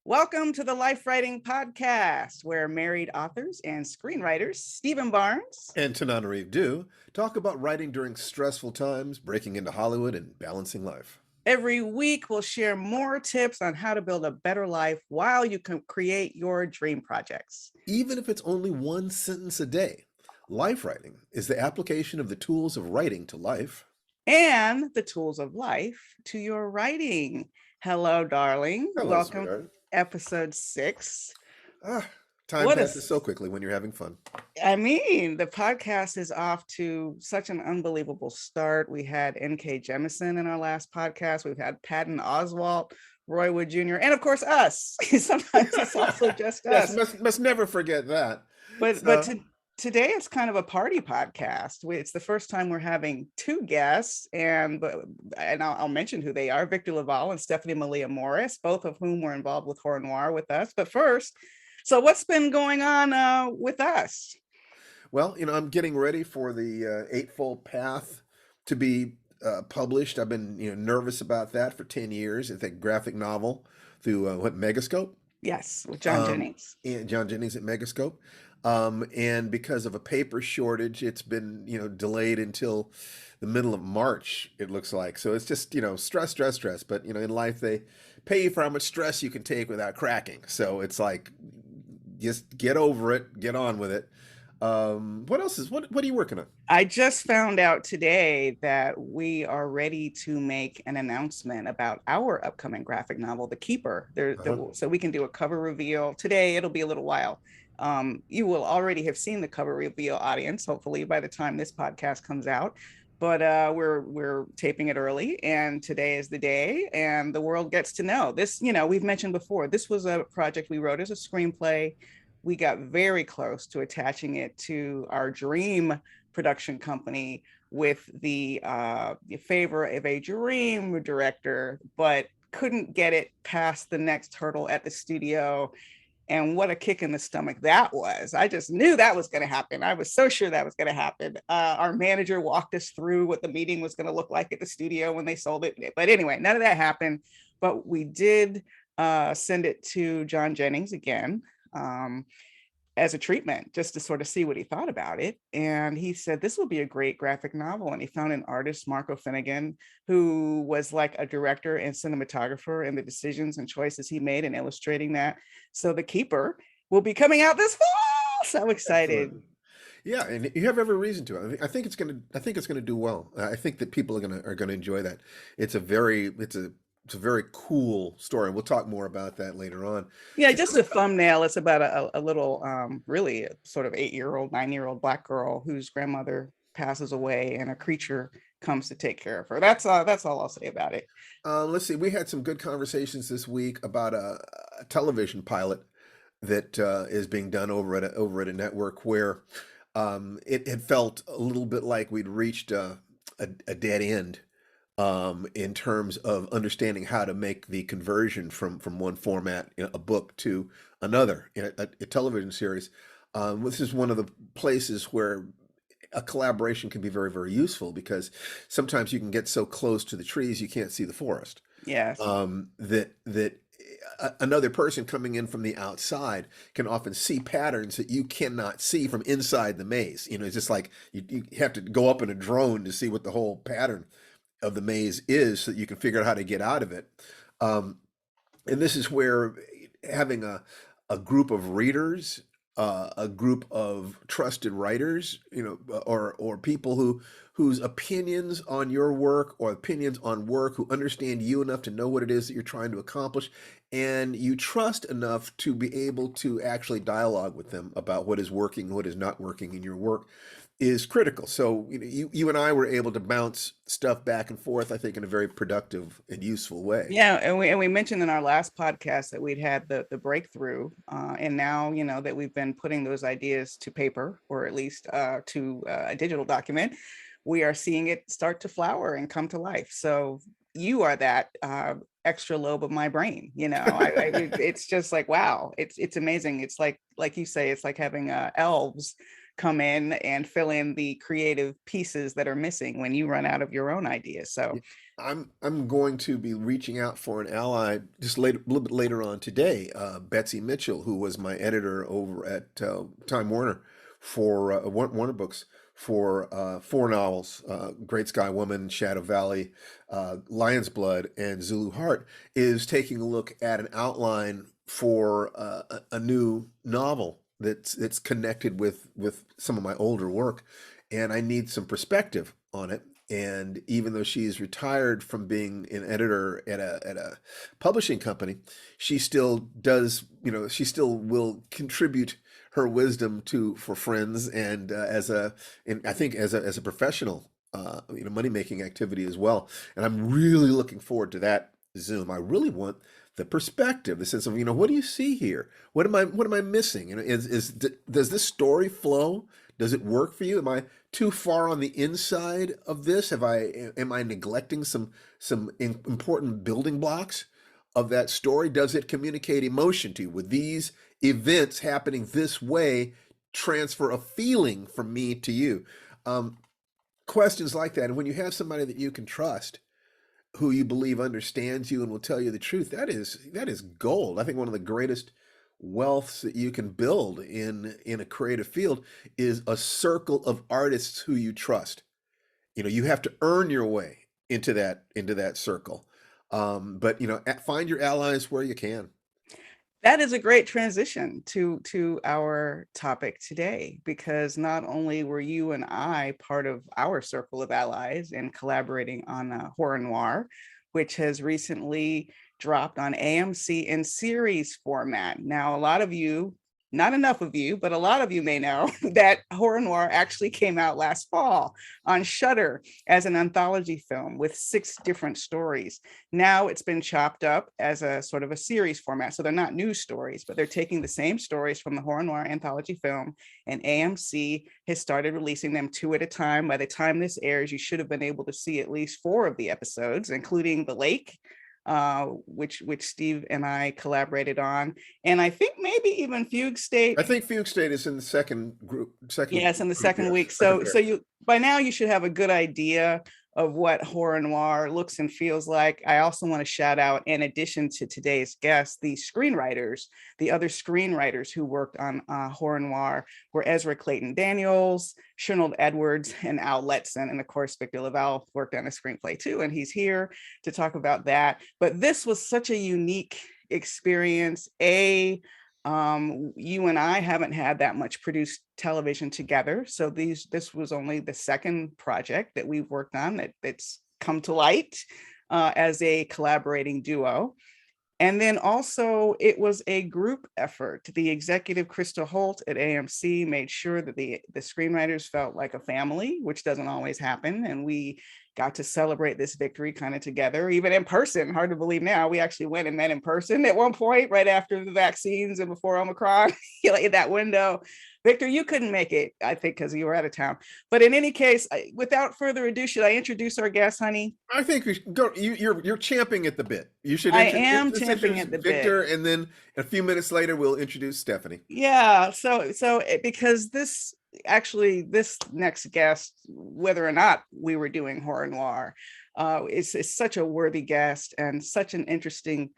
Welcome to the Lifewriting podcast, where married authors and screenwriters Stephen Barnes And Tananarive do talk about writing during stressful times, breaking into Hollywood, and balancing life. every week will share more tips on how to build a better life while you can create your dream projects. Even if it's only one sentence a day, life writing is the application of the tools of writing to life. And the tools of life to your writing. Hello, darling. Hello, Welcome, sweetheart. episode 6. Time What a passes so quickly when you're having fun. the podcast is off to such an unbelievable start. We had N.K. Jemisin in our last podcast. We've had Patton Oswalt, Roy Wood Jr., and of course us. Sometimes it's also just Yes, us. must never forget that. But today it's kind of a party podcast. It's the first time we're having two guests, and I'll mention who they are: Victor LaValle and Stephanie Malia Morris, both of whom were involved with Horror Noire with us. But first, so what's been going on with us? Well, I'm getting ready for the Eightfold Path to be published. I've been, nervous about that for 10 years. It's a graphic novel through Megascope. Yes, with John Jennings. And John Jennings at Megascope. And because of a paper shortage, it's been, delayed until the middle of March, it looks like. So it's just, stress. But, in life, they pay you for how much stress you can take without cracking. So it's like, just get over it, get on with it. What are you working on? I just found out today that we are ready to make an announcement about our upcoming graphic novel, The Keeper. So we can do a cover reveal today. It'll be a little while. You will already have seen the cover reveal, audience, hopefully by the time this podcast comes out. But we're taping it early, and today is the day, and the world gets to know this. We've mentioned before, this was a project we wrote as a screenplay. We got very close to attaching it to our dream production company with the favor of a dream director, but couldn't get it past the next hurdle at the studio. And what a kick in the stomach that was. I just knew that was going to happen. I was so sure that was going to happen. Our manager walked us through what the meeting was going to look like at the studio when they sold it. But anyway, none of that happened. But we did send it to John Jennings again as a treatment, just to sort of see what he thought about it. And he said, this will be a great graphic novel. And he found an artist, Marco Finnegan, who was like a director and cinematographer in the decisions and choices he made in illustrating that. So The Keeper will be coming out this fall. So excited. Excellent. Yeah, and you have every reason to. I think it's gonna do well. I think that people are gonna enjoy that. It's a very cool story. We'll talk more about that later on. Yeah, just a thumbnail. It's about a little, really sort of 8-year-old, 9-year-old Black girl whose grandmother passes away, and a creature comes to take care of her. That's all I'll say about it. Let's see. We had some good conversations this week about a television pilot that is being done over at a network where it had felt a little bit like we'd reached a dead end in terms of understanding how to make the conversion from one format, a book, to another, a television series. This is one of the places where a collaboration can be very, very useful, because sometimes you can get so close to the trees you can't see the forest. Yes. That another person coming in from the outside can often see patterns that you cannot see from inside the maze. It's just like you have to go up in a drone to see what the whole pattern of the maze is, so that you can figure out how to get out of it. And this is where having a group of readers, a group of trusted writers, or people whose opinions on your work, or opinions on work, who understand you enough to know what it is that you're trying to accomplish, and you trust enough to be able to actually dialogue with them about what is working, what is not working in your work, is critical. So you and I were able to bounce stuff back and forth, I think, in a very productive and useful way. Yeah, and we mentioned in our last podcast that we'd had the breakthrough, and now that we've been putting those ideas to paper, or at least to a digital document, we are seeing it start to flower and come to life. So you are that extra lobe of my brain. It's just like, wow, it's amazing. It's like you say, it's like having elves come in and fill in the creative pieces that are missing when you run out of your own ideas. So I'm going to be reaching out for an ally just later, a little bit later on today. Betsy Mitchell, who was my editor over at Time Warner for Warner Books for 4 novels, Great Sky Woman, Shadow Valley, Lion's Blood, and Zulu Heart, is taking a look at an outline for a new novel that's connected with some of my older work, and I need some perspective on it. And even though she is retired from being an editor at a publishing company, she still does, she still will contribute her wisdom for friends and I think as a professional, money making activity as well. And I'm really looking forward to that Zoom. I really want the perspective, the sense of, what do you see here? What am I missing? Does this story flow? Does it work for you? Am I too far on the inside of this? Am I neglecting some important building blocks of that story? Does it communicate emotion to you? With these events happening this way, transfer a feeling from me to you? Questions like that. And when you have somebody that you can trust, who you believe understands you and will tell you the truth, that is gold. I think one of the greatest wealths that you can build in a creative field is a circle of artists who you trust. You have to earn your way into that circle. But find your allies where you can. That is a great transition to our topic today, because not only were you and I part of our circle of allies in collaborating on Horror Noire, which has recently dropped on AMC in series format. Now, a lot of you, not enough of you, but a lot of you may know that Horror Noire actually came out last fall on Shudder as an anthology film with 6 different stories. Now it's been chopped up as a sort of a series format. So they're not new stories, but they're taking the same stories from the Horror Noire anthology film, and AMC has started releasing them 2 at a time. By the time this airs, you should have been able to see at least 4 of the episodes, including The Lake, which Steve and I collaborated on, and I think maybe even Fugue State. I think Fugue State is in the second group. Yes, in the second week. So you by now you should have a good idea of what Horror Noire looks and feels like. I also want to shout out, in addition to today's guests, the other screenwriters who worked on Horror Noire were Ezra Clayton Daniels, Chernold Edwards, and Al Letson. And of course, Victor LaValle worked on a screenplay too, and he's here to talk about that. But this was such a unique experience. You and I haven't had that much produced television together. So this was only the second project that we've worked on that's come to light as a collaborating duo. And then also it was a group effort. The executive Crystal Holt at AMC made sure that the screenwriters felt like a family, which doesn't always happen. And we got to celebrate this victory kind of together, even in person. Hard to believe now. We actually went and met in person at one point, right after the vaccines and before Omicron, in that window. Victor, you couldn't make it, I think, because you were out of town. But in any case, without further ado, should I introduce our guest, honey? I think we should go. You're champing at the bit. You should. I am champing at the Victor, bit. and then a few minutes later, we'll introduce Stephanie. Yeah. So because this next guest, whether or not we were doing Horror Noire, is such a worthy guest and such an interesting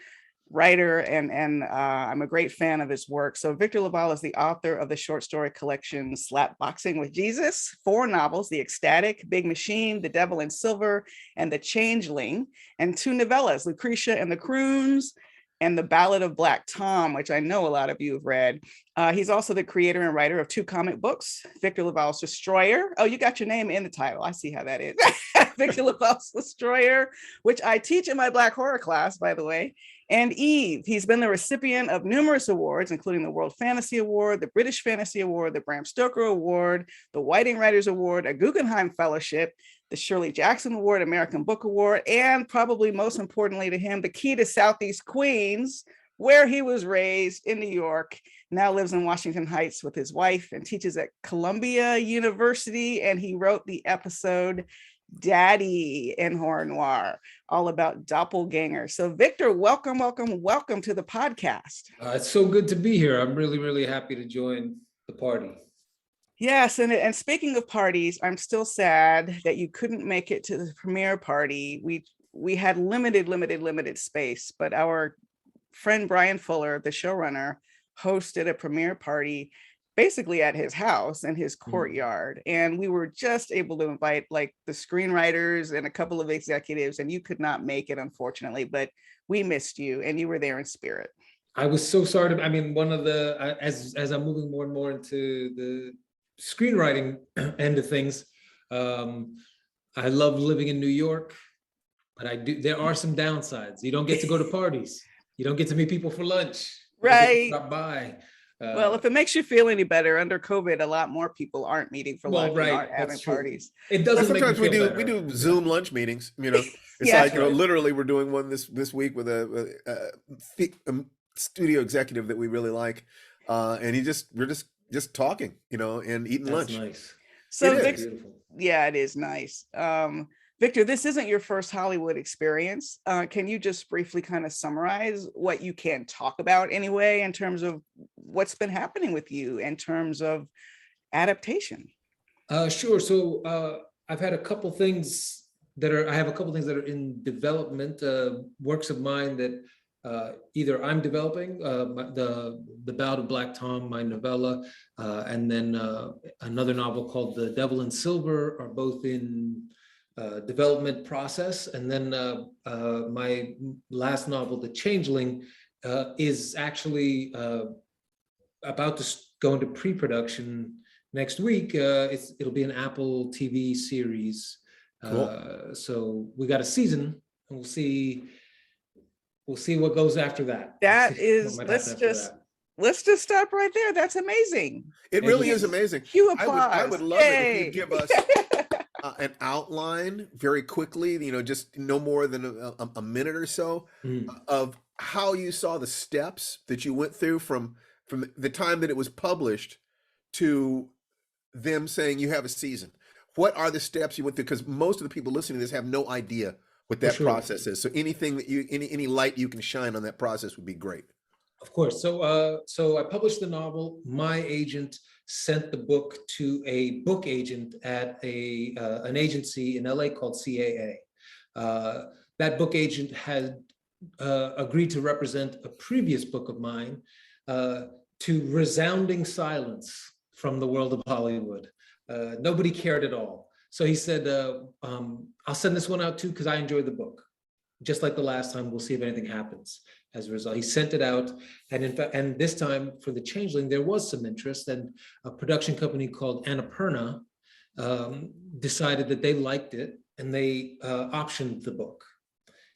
writer, and I'm a great fan of his work. So Victor LaValle is the author of the short story collection Slap Boxing with Jesus, 4 novels, The Ecstatic, Big Machine, The Devil in Silver, and The Changeling, and 2 novellas, Lucretia and the Croons, and The Ballad of Black Tom, which I know a lot of you have read. He's also the creator and writer of 2 comic books, Victor LaValle's Destroyer. Oh, you got your name in the title. I see how that is. Victor LaValle's Destroyer, which I teach in my Black horror class, by the way. And Eve. He's been the recipient of numerous awards, including the World Fantasy Award, the British Fantasy Award, the Bram Stoker Award, the Whiting Writers Award, a Guggenheim Fellowship, the Shirley Jackson Award, American Book Award, and probably most importantly to him, the key to Southeast Queens, where he was raised in New York, now lives in Washington Heights with his wife and teaches at Columbia University. And he wrote the episode Daddy in Horror Noire, all about doppelgangers. So Victor, welcome to the podcast. It's so good to be here. I'm really, really happy to join the party. Yes, and speaking of parties, I'm still sad that you couldn't make it to the premiere party. We had limited space, but our friend Brian Fuller, the showrunner, hosted a premiere party basically at his house in his courtyard. And we were just able to invite like the screenwriters and a couple of executives, and you could not make it, unfortunately, but we missed you and you were there in spirit. I was so sorry to, I mean, one of the, as I'm moving more and more into the screenwriting end of things, I love living in New York, but there are some downsides. You don't get to go to parties. You don't get to meet people for lunch. Right. Stop by. Well, if it makes you feel any better, under COVID, a lot more people aren't meeting for lunch, and aren't having parties. It doesn't. Sometimes we do Zoom lunch meetings. You know, it's like literally we're doing one this week with a studio executive that we really like, and we're just talking, you know, and eating lunch. Nice. So yeah, it is nice. Victor, this isn't your first Hollywood experience. Can you just briefly kind of summarize what you can talk about anyway, in terms of what's been happening with you in terms of adaptation? Sure. So I've had a couple things that are in development, works of mine that either I'm developing, the Bout of Black Tom, my novella, and then another novel called The Devil in Silver are both in development process. And then my last novel, The Changeling, is actually about to go into pre-production next week. It'll be an Apple TV series. Cool. So we got a season, and we'll see what goes after that. Let's just stop right there. That's amazing. It really is amazing. I would love it if you'd give us an outline very quickly, you know, just no more than a minute or so of how you saw the steps that you went through from the time that it was published to them saying you have a season. What are the steps you went through? Because most of the people listening to this have no idea what that process is. So anything that any light you can shine on that process would be great. Of course. So I published the novel. My agent sent the book to a book agent at an agency in LA called CAA. That book agent had agreed to represent a previous book of mine to resounding silence from the world of Hollywood. Nobody cared at all. So he said, I'll send this one out too, because I enjoyed the book. Just like the last time, we'll see if anything happens as a result. He sent it out. And in fact, and this time for The Changeling, there was some interest, and a production company called Annapurna decided that they liked it, and they optioned the book.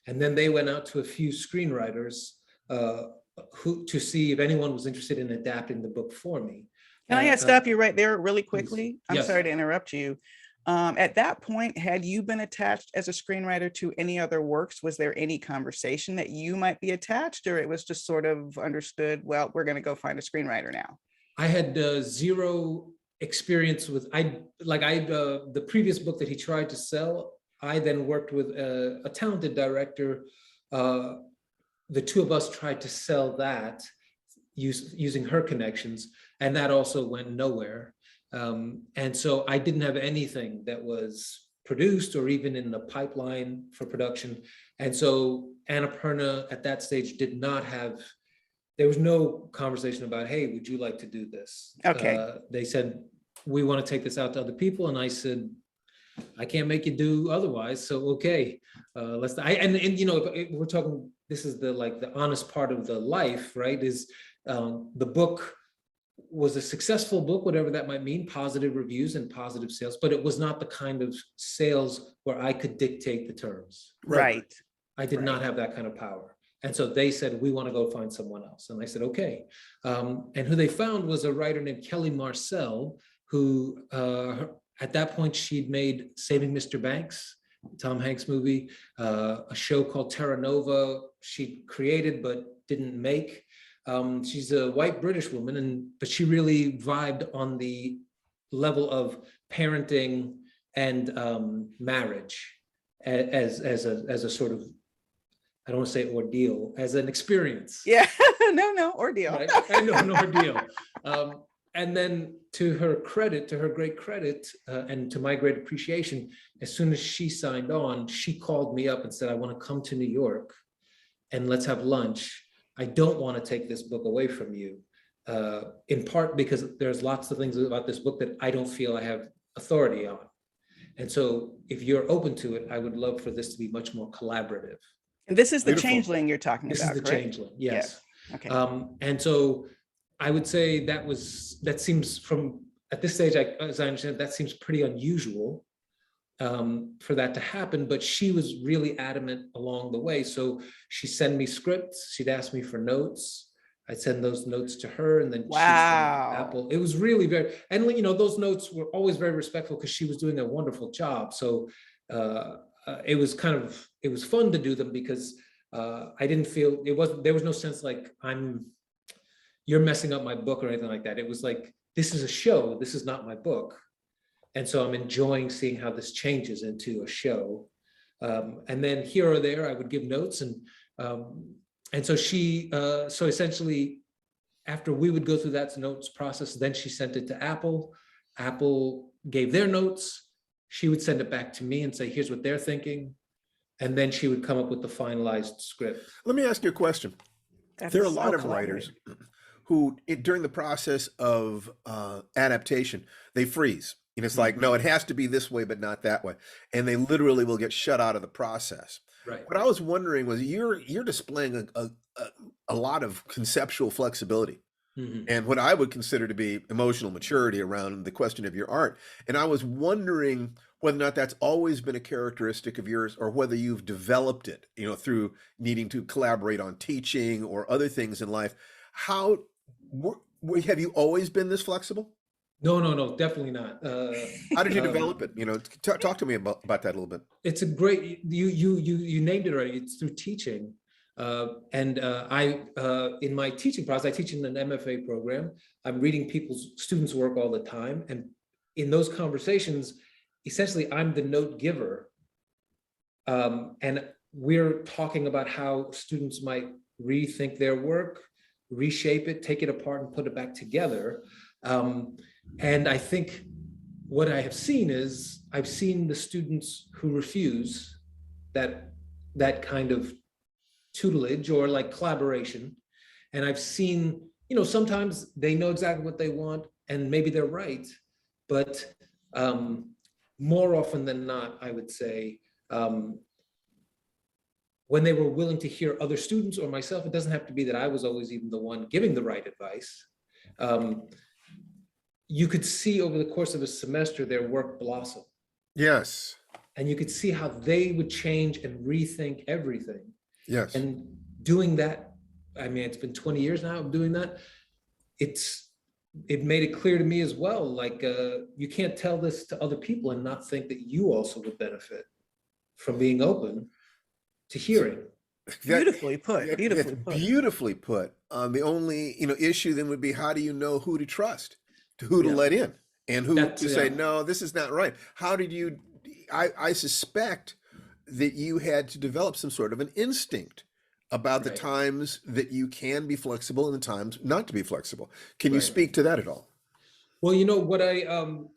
And then they went out to a few screenwriters to see if anyone was interested in adapting the book for me. Can I stop you right there really quickly? I'm Yes. sorry to interrupt you. At that point, had you been attached as a screenwriter to any other works? Was there any conversation that you might be attached, or it was just sort of understood, well, we're going to go find a screenwriter now? I had zero experience with, the previous book that he tried to sell, I then worked with a talented director. The two of us tried to sell that using her connections, and that also went nowhere. And so I didn't have anything that was produced or even in the pipeline for production. And so Annapurna at that stage did not have, there was no conversation about, hey, would you like to do this? Okay. They said, we want to take this out to other people. And I said, I can't make you do otherwise. So, okay, and you know, if we're talking, this is the honest part of the life, right? Is the book was a successful book, whatever that might mean, positive reviews and positive sales, but it was not the kind of sales where I could dictate the terms. Right. I did not have that kind of power. And so they said, we want to go find someone else. And I said, okay. And who they found was a writer named Kelly Marcel, who at that point she'd made Saving Mr. Banks, Tom Hanks movie, a show called Terra Nova she created but didn't make. She's a white British woman, but she really vibed on the level of parenting and marriage as a sort of, I don't want to say ordeal, as an experience. Yeah, no, ordeal. Right? I know, an ordeal. and then to her credit, to her great credit, and to my great appreciation, as soon as she signed on, she called me up and said, I want to come to New York and let's have lunch. I don't want to take this book away from you, in part because there's lots of things about this book that I don't feel I have authority on. And so if you're open to it, I would love for this to be much more collaborative. And this is the Beautiful. changeling you're talking This about, is the correct? changeling, yes. Yeah. Okay. And so I would say that seems from, at this stage, as I understand, that seems pretty unusual for that to happen, but she was really adamant along the way. So she'd send me scripts, she'd ask me for notes, I'd send those notes to her, and then she'd send them to Apple. It was really very, and those notes were always very respectful because she was doing a wonderful job. So it was fun to do them because I didn't feel, there was no sense like you're messing up my book or anything like that. It was like, this is a show, this is not my book. And so I'm enjoying seeing how this changes into a show. And then here or there, I would give notes. And so so essentially, after we would go through that notes process, then she sent it to Apple. Apple gave their notes. She would send it back to me and say, here's what they're thinking. And then she would come up with the finalized script. Let me ask you a question. There are a lot of writers who, during the process of adaptation, they freeze. It's like, no, it has to be this way, but not that way. And they literally will get shut out of the process. Right. What I was wondering was you're displaying a lot of conceptual flexibility. Mm-hmm. And what I would consider to be emotional maturity around the question of your art. And I was wondering whether or not that's always been a characteristic of yours, or whether you've developed it, through needing to collaborate on teaching or other things in life. How have you always been this flexible? No, definitely not. How did you develop it? Talk to me about that a little bit. It's a great, you named it already. It's through teaching. And I, in my teaching process, I teach in an MFA program. I'm reading students' work all the time. And in those conversations, essentially, I'm the note giver. And we're talking about how students might rethink their work, reshape it, take it apart, and put it back together. And I think what I have seen is, I've seen the students who refuse that kind of tutelage or like collaboration. And I've seen, sometimes they know exactly what they want and maybe they're right, but more often than not, I would say, when they were willing to hear other students or myself, it doesn't have to be that I was always even the one giving the right advice. You could see over the course of a semester, their work blossom. Yes. And you could see how they would change and rethink everything. Yes. And doing that, I mean, it's been 20 years now of doing that. It made it clear to me as well, like you can't tell this to other people and not think that you also would benefit from being open to hearing. Beautifully put. Beautifully put. The only issue then would be, how do you know who to trust, who to let in, and who to say, no, this is not right? How did you? I suspect that you had to develop some sort of an instinct about the times that you can be flexible and the times not to be flexible. Can you speak to that at all? Well, what I,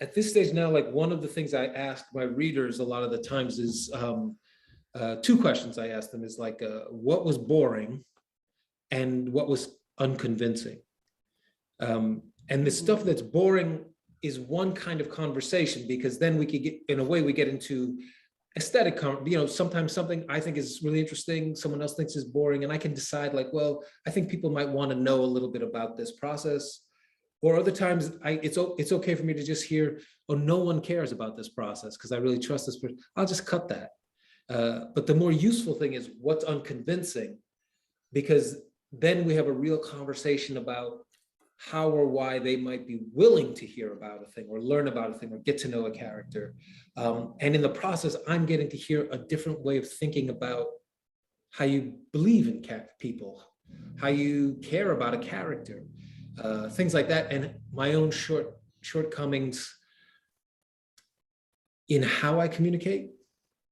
at this stage now, like one of the things I ask my readers a lot of the times is, two questions I ask them is like, what was boring and what was unconvincing? And the stuff that's boring is one kind of conversation, because then we could get, in a way, we get into aesthetic, sometimes something I think is really interesting, someone else thinks is boring, and I can decide like, well, I think people might want to know a little bit about this process. Or other times it's okay for me to just hear, oh, no one cares about this process because I really trust this person. I'll just cut that. But the more useful thing is what's unconvincing, because then we have a real conversation about how or why they might be willing to hear about a thing or learn about a thing or get to know a character. And in the process, I'm getting to hear a different way of thinking about how you believe in people, how you care about a character, things like that. And my own shortcomings in how I communicate,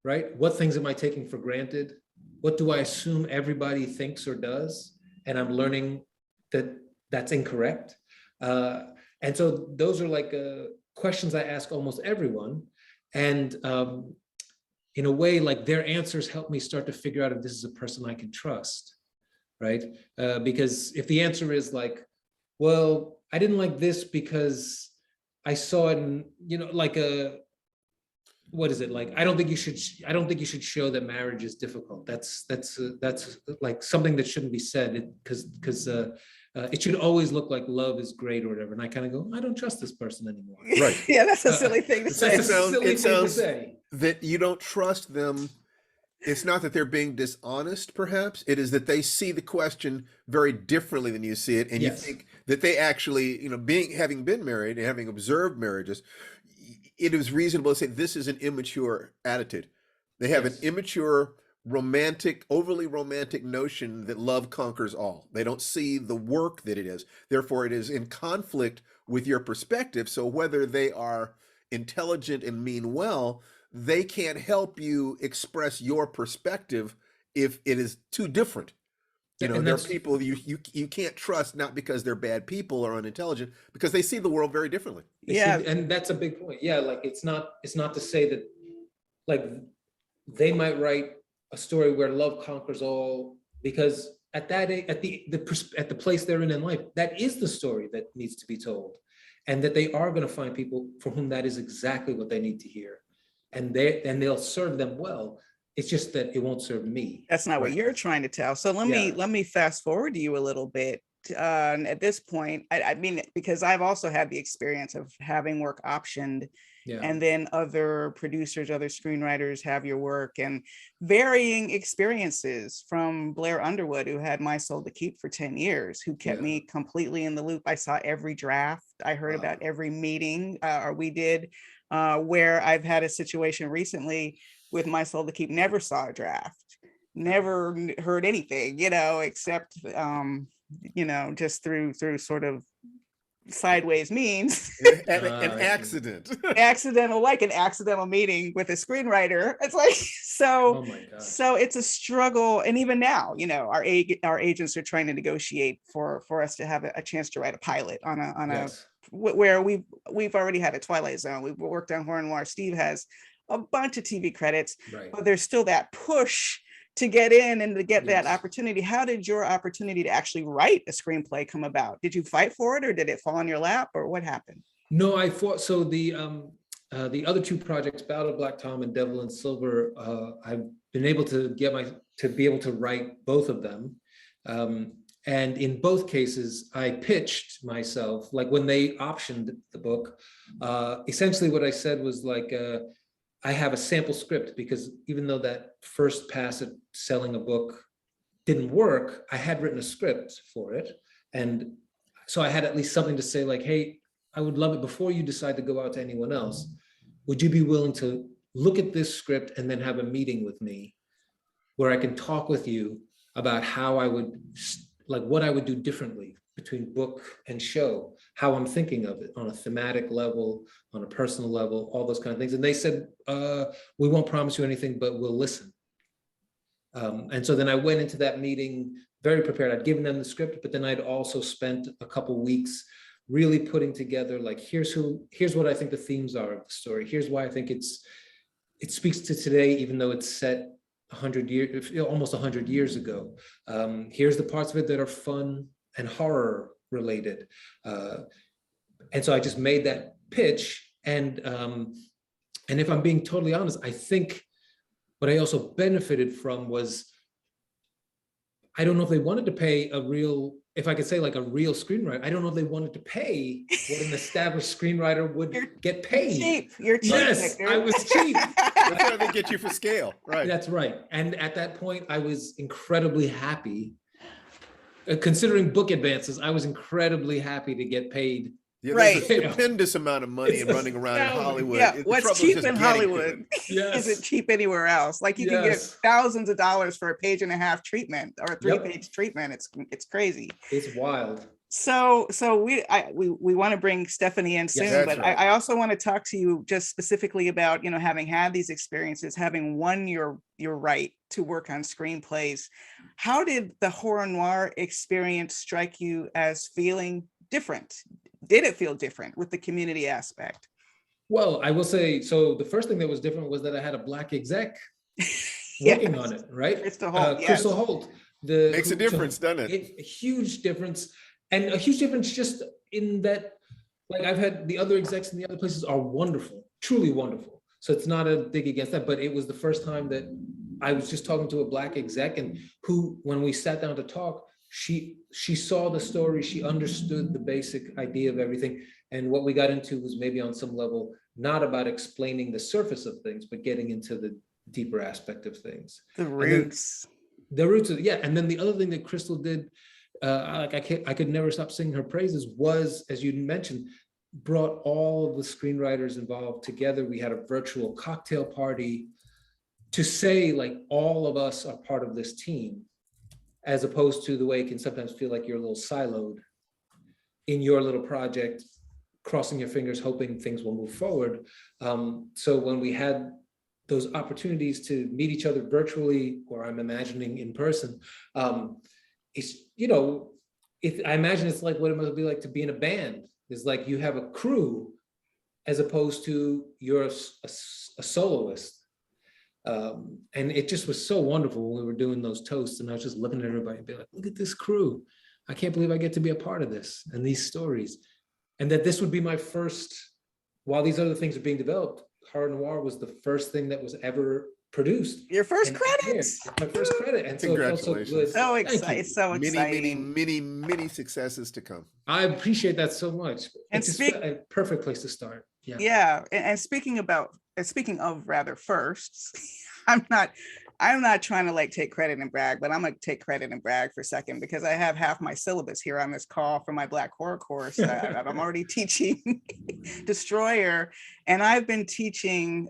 right? What things am I taking for granted? What do I assume everybody thinks or does? And I'm learning that that's incorrect. And so those are like questions I ask almost everyone. And in a way, like their answers help me start to figure out if this is a person I can trust, right? Because if the answer is like, well, I didn't like this because I saw it in, like what is it like? I don't think you should show that marriage is difficult. That's like something that shouldn't be said, because it should always look like love is great or whatever. And I kind of go, I don't trust this person anymore. Right. Yeah, that's a silly thing to say. It sounds that you don't trust them. It's not that they're being dishonest, perhaps. It is that they see the question very differently than you see it, and Yes. you think that they actually, having been married and having observed marriages, it is reasonable to say this is an immature attitude. They have an immature, overly romantic notion that love conquers all. They don't see the work that it is. Therefore, it is in conflict with your perspective. So whether they are intelligent and mean well, they can't help you express your perspective if it is too different. There are people you can't trust, not because they're bad people or unintelligent, because they see the world very differently. Yeah, and that's a big point. Yeah, like it's not to say that, like, they might write a story where love conquers all, because at that at the place they're in life, that is the story that needs to be told, and that they are going to find people for whom that is exactly what they need to hear, and they'll serve them well. It's just that it won't serve me. that's not what you're trying to tell. So let me fast forward to you a little bit. At this point, I mean, because I've also had the experience of having work optioned, and then other producers, other screenwriters have your work, and varying experiences, from Blair Underwood, who had My Soul to Keep for 10 years, who kept me completely in the loop. I saw every draft. I heard about every meeting we did, where I've had a situation recently with My Soul to Keep, never saw a draft, never heard anything, except, just through sort of sideways means. An accident. An accidental meeting with a screenwriter. It's like, so, Oh my God. so it's a struggle. And even now, our agents are trying to negotiate for us to have a chance to write a pilot on a where we've already had a Twilight Zone. We've worked on Horror Noire. Steve has a bunch of TV credits, but there's still that push to get in and to get that opportunity. How did your opportunity to actually write a screenplay come about? Did you fight for it, or did it fall in your lap, or what happened? No, I fought. So the other two projects, Battle of Black Tom and Devil in Silver, I've been able to be able to write both of them. And in both cases, I pitched myself, like when they optioned the book, essentially what I said was like, I have a sample script, because even though that first pass at selling a book didn't work, I had written a script for it. And so I had at least something to say, like, hey, I would love it, before you decide to go out to anyone else, would you be willing to look at this script and then have a meeting with me where I can talk with you about how I would, like, what I would do differently between book and show, how I'm thinking of it on a thematic level, on a personal level, all those kind of things. And they said, we won't promise you anything, but we'll listen. And so then I went into that meeting very prepared. I'd given them the script, but then I'd also spent a couple weeks really putting together, like, here's what I think the themes are of the story. Here's why I think it speaks to today, even though it's set 100 years, almost 100 years ago. Here's the parts of it that are fun and horror related. And so I just made that pitch. And if I'm being totally honest, I think what I also benefited from was, I don't know if they wanted to pay if I could say, like, a real screenwriter. I don't know if they wanted to pay what an established screenwriter would get paid. You're cheap. Yes, Victor. I was cheap. That's why they get you for scale, right? That's right. And at that point, I was incredibly happy. Considering book advances, I was incredibly happy to get paid. Yeah, there's a stupendous amount of money running around in Hollywood. Yeah, what's cheap in Hollywood isn't cheap anywhere else. Like, you can get thousands of dollars for a 1.5-page treatment or a 3-page treatment. It's crazy. It's wild. So we want to bring Stephanie in soon, but right. I also want to talk to you just specifically about, having had these experiences, having won your right to work on screenplays. How did the horror noir experience strike you as feeling different did it feel different with the community aspect? Well, I will say, so the first thing that was different was that I had a Black exec working on it, right? Crystal Holt, Crystal yes. Holt. Makes a difference, doesn't it? A huge difference. And a huge difference just in that, like, I've had the other execs in the other places are wonderful, truly wonderful. So it's not a dig against that, but it was the first time that I was just talking to a Black exec, and who, when we sat down to talk, she saw the story, she understood the basic idea of everything. And what we got into was maybe on some level, not about explaining the surface of things, but getting into the deeper aspect of things. The roots. The roots of, yeah. And then the other thing that Crystal did, I could never stop singing her praises, was, as you mentioned, brought all of the screenwriters involved together. We had a virtual cocktail party to say, like, all of us are part of this team, as opposed to the way it can sometimes feel like you're a little siloed in your little project, crossing your fingers, hoping things will move forward. So when we had those opportunities to meet each other virtually, or I'm imagining in person, it's, you know, I imagine it's like what it must be like to be in a band. It's like you have a crew as opposed to you're a soloist. And it just was so wonderful when we were doing those toasts, and I was just looking at everybody and be like, look at this crew. I can't believe I get to be a part of this and these stories. And that this would be my first, while these other things are being developed, Horror Noire was the first thing that was ever produced. Your first credits. My first credit. And so it felt so good. So excited. So exciting. Many successes to come. I appreciate that so much. And it's just a perfect place to start. Yeah. Yeah. And speaking of rather firsts, I'm not trying to like take credit and brag, but I'm gonna take credit and brag for a second, because I have half my syllabus here on this call for my Black horror course that I'm already teaching Destroyer. And I've been teaching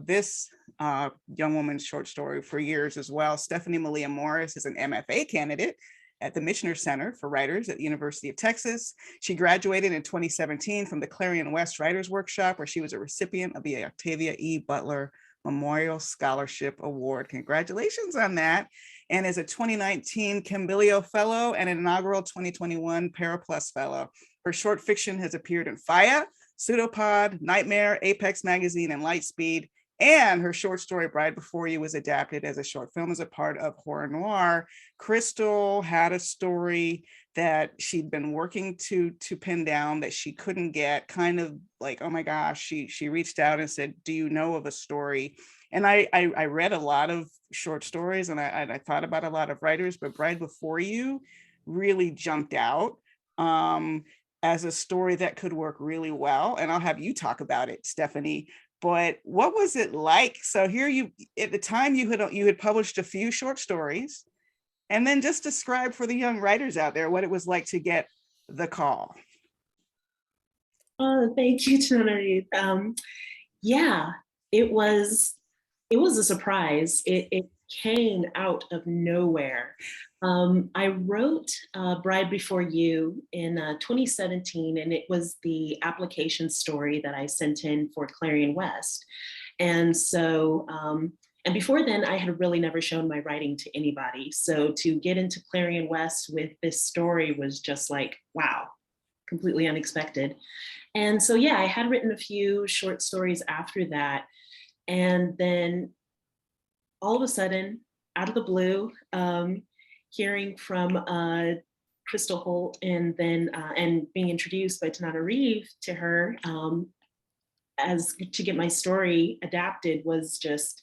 this young woman's short story for years as well. Stephanie Malia Morris is an MFA candidate at the Michener Center for Writers at the University of Texas. She graduated in 2017 from the Clarion West Writers Workshop, where she was a recipient of the Octavia E. Butler Memorial Scholarship Award. Congratulations on that. And is a 2019 Cambilio Fellow and an inaugural 2021 Paraplus Fellow. Her short fiction has appeared in Faya, Pseudopod, Nightmare, Apex Magazine, and Lightspeed. And her short story, Bride Before You, was adapted as a short film as a part of Horror Noire. Crystal had a story that she'd been working to pin down that she couldn't get, kind of like, oh my gosh, she reached out and said, do you know of a story? And I read a lot of short stories, and I thought about a lot of writers, but Bride Before You really jumped out as a story that could work really well. And I'll have you talk about it, Stephanie. But what was it like? So here you, at the time you had published a few short stories, and then just describe for the young writers out there what it was like to get the call. Oh, thank you, Genevieve. Yeah, it was a surprise. It came out of nowhere. I wrote Bride Before You in 2017, and it was the application story that I sent in for Clarion West. And so, and before then, I had really never shown my writing to anybody. So to get into Clarion West with this story was just like, wow, completely unexpected. And so, yeah, I had written a few short stories after that. And then all of a sudden, out of the blue, hearing from Crystal Holt, and then and being introduced by Tanana Reeve to her as to get my story adapted was just,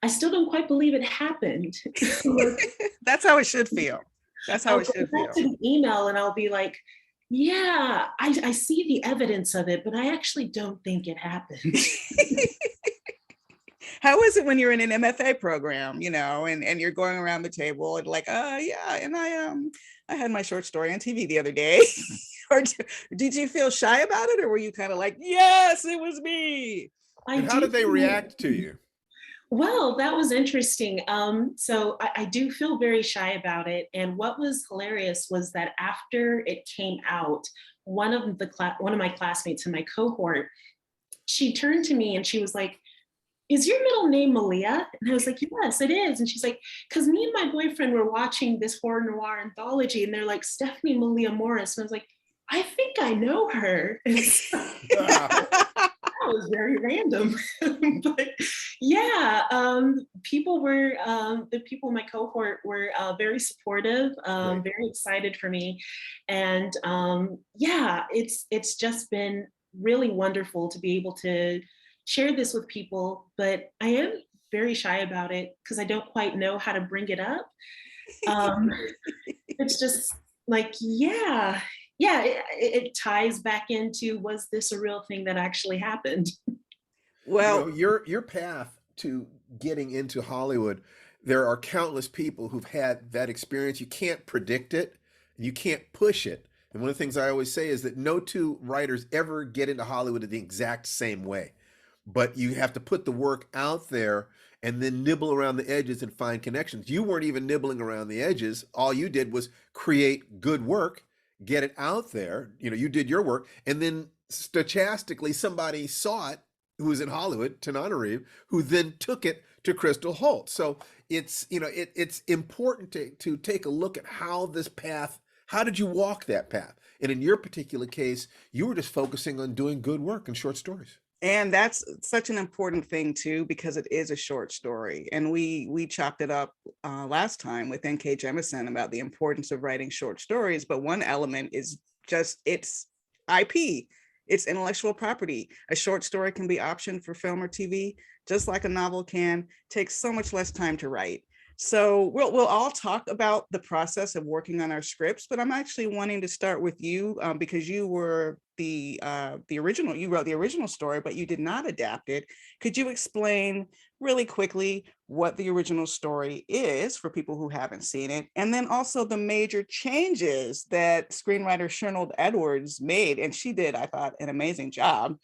I still don't quite believe it happened. That's how it should feel. That's how it should feel. I'll an email and I'll be like, yeah, I see the evidence of it, but I actually don't think it happened. How is it when you're in an MFA program, you know, and you're going around the table and like, yeah, and I had my short story on TV the other day. Or did you feel shy about it, or were you kind of like, yes, it was me? And how did they react to you? Well, that was interesting. So I do feel very shy about it. And what was hilarious was that after it came out, one of my classmates in my cohort, she turned to me and she was like, is your middle name Malia? And I was like, yes, it is. And she's like, because me and my boyfriend were watching this horror noir anthology, and they're like, Stephanie Malia Morris. And I was like, I think I know her. That was very random. But yeah, the people in my cohort were very supportive, very excited for me. And yeah, it's just been really wonderful to be able to share this with people, but I am very shy about it because I don't quite know how to bring it up. It's just like, it ties back into, was this a real thing that actually happened? Well, your path to getting into Hollywood, there are countless people who've had that experience. You can't predict it, you can't push it. And one of the things I always say is that no two writers ever get into Hollywood in the exact same way. But you have to put the work out there and then nibble around the edges and find connections. You weren't even nibbling around the edges. All you did was create good work, get it out there. You did your work, and then stochastically somebody saw it who was in Hollywood, Tananarive, who then took it to Crystal Holt. So it's important to take a look at how did you walk that path? And in your particular case, you were just focusing on doing good work and short stories. And that's such an important thing too, because it is a short story. And we chopped it up last time with N.K. Jemisin about the importance of writing short stories. But one element is just it's IP, it's intellectual property. A short story can be optioned for film or TV, just like a novel can. Takes so much less time to write. So we'll all talk about the process of working on our scripts, but I'm actually wanting to start with you because you were the original. You wrote the original story, but you did not adapt it. Could you explain really quickly what the original story is for people who haven't seen it, and then also the major changes that screenwriter Chernold Edwards made? And she did, I thought, an amazing job.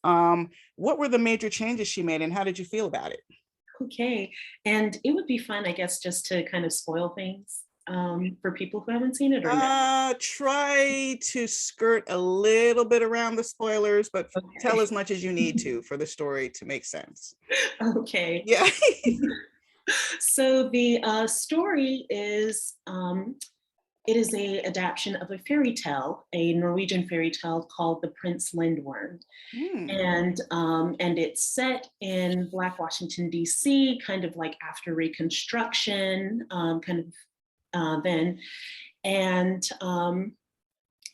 What were the major changes she made, and how did you feel about it? Okay. And it would be fun, I guess, just to kind of spoil things for people who haven't seen it or not. Try to skirt a little bit around the spoilers, but tell as much as you need to for the story to make sense. Okay. Yeah. So the story is it is a adaptation of a fairy tale, a Norwegian fairy tale called The Prince Lindworm. And it's set in Black Washington, D.C., kind of like after Reconstruction, then. And